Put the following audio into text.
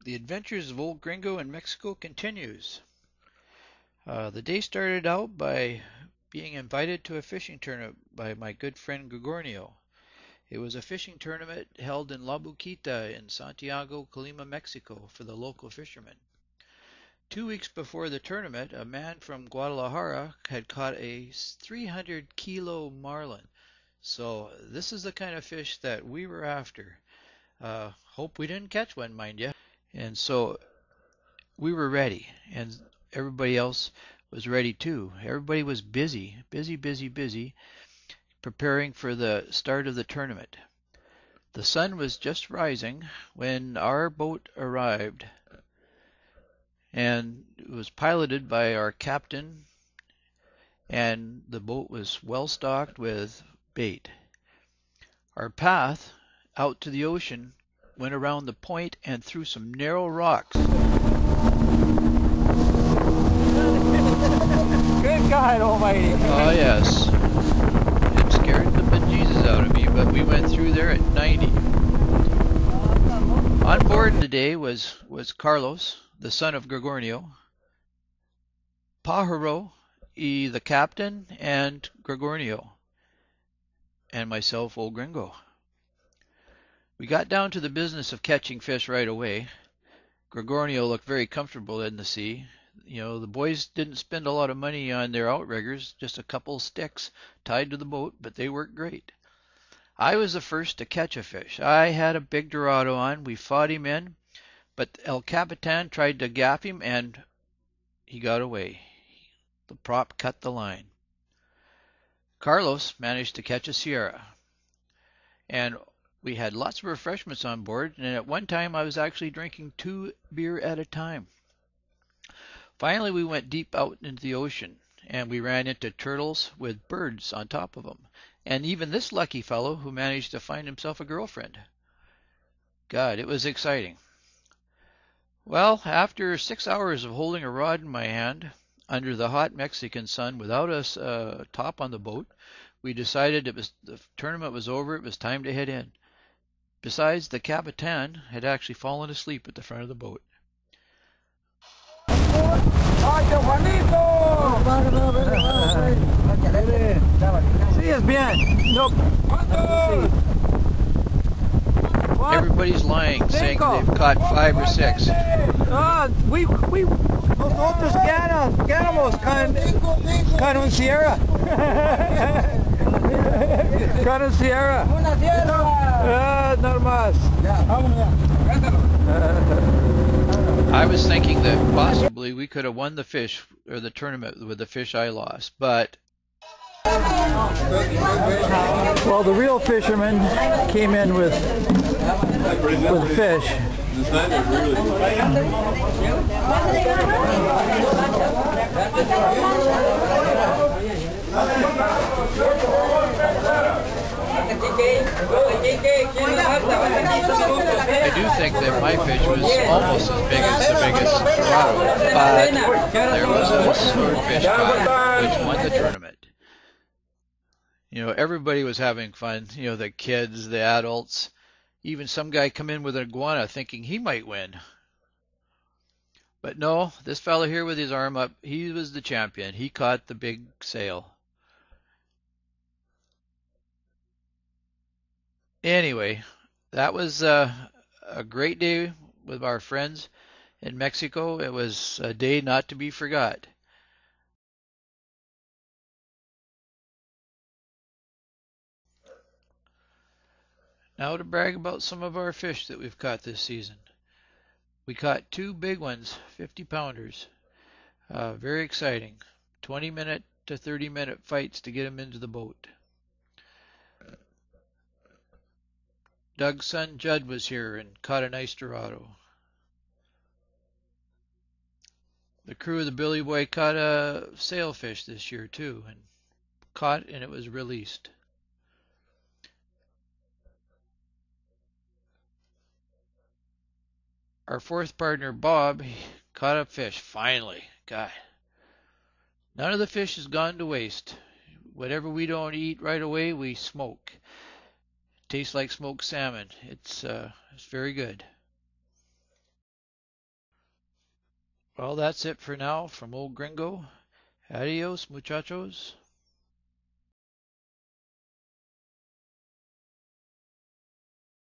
The adventures of old Gringo in Mexico continues. The day started out by being invited to a fishing tournament by my good friend GORGORNIO. It was a fishing tournament held in La Boquita in Santiago, Colima, Mexico for the local fishermen. 2 weeks before the tournament, a man from Guadalajara had caught a 300-kilo marlin. So this is the kind of fish that we were after. Hope we didn't catch one, mind you. And so we were ready, and everybody else was ready too. Everybody was busy, busy, preparing for the start of the tournament. The sun was just rising when our boat arrived, and it was piloted by our captain, and the boat was well stocked with bait. Our path out to the ocean went around the point and through some narrow rocks. Good God Almighty! Oh yes, it scared the bejesus out of me, but we went through there at 90. On board today was Carlos, the son of GORGORNIO, Pajaro, the captain, and GORGORNIO, and myself, old Gringo. We got down to the business of catching fish right away. GORGORNIO looked very comfortable in the sea. You know, the boys didn't spend a lot of money on their outriggers, just a couple sticks tied to the boat, but they worked great. I was the first to catch a fish. I had a big dorado on. We fought him in, but El Capitan tried to gaff him, and he got away. The prop cut the line. Carlos managed to catch a Sierra, and we had lots of refreshments on board, and at one time I was actually drinking 2 beer at a time. Finally, we went deep out into the ocean, and we ran into turtles with birds on top of them, and even this lucky fellow who managed to find himself a girlfriend. God, it was exciting. Well, after 6 hours of holding a rod in my hand under the hot Mexican sun without a top on the boat, we decided the tournament was over. It was time to head in. Besides, the Capitan had actually fallen asleep at the front of the boat. Everybody's lying, saying they've caught 5 or 6. Nosotros ganamos con un Sierra. Con un Sierra. No más. I was thinking that possibly we could have won the fish or the tournament with the fish I lost, but well, the real fishermen came in with fish. I do think that my fish was almost as big as the biggest dorado, but there was a swordfish caught, which won the tournament. You know, everybody was having fun. You know, the kids, the adults, even some guy come in with an iguana thinking he might win. But no, this fella here with his arm up, he was the champion. He caught the big sail. Anyway, that was a great day with our friends in Mexico. It was a day not to be forgot. Now to brag about some of our fish that we've caught this season. We caught 2 big ones, 50-pounders. Very exciting. 20-minute to 30-minute fights to get them into the boat. Doug's son Judd was here and caught a nice dorado. The crew of the Billy Boy caught a sailfish this year too, and caught and it was released. Our 4th partner Bob caught a fish finally. God, none of the fish has gone to waste. Whatever we don't eat right away, we smoke. Tastes like smoked salmon. It's very good. Well, that's it for now from old Gringo. Adios, muchachos.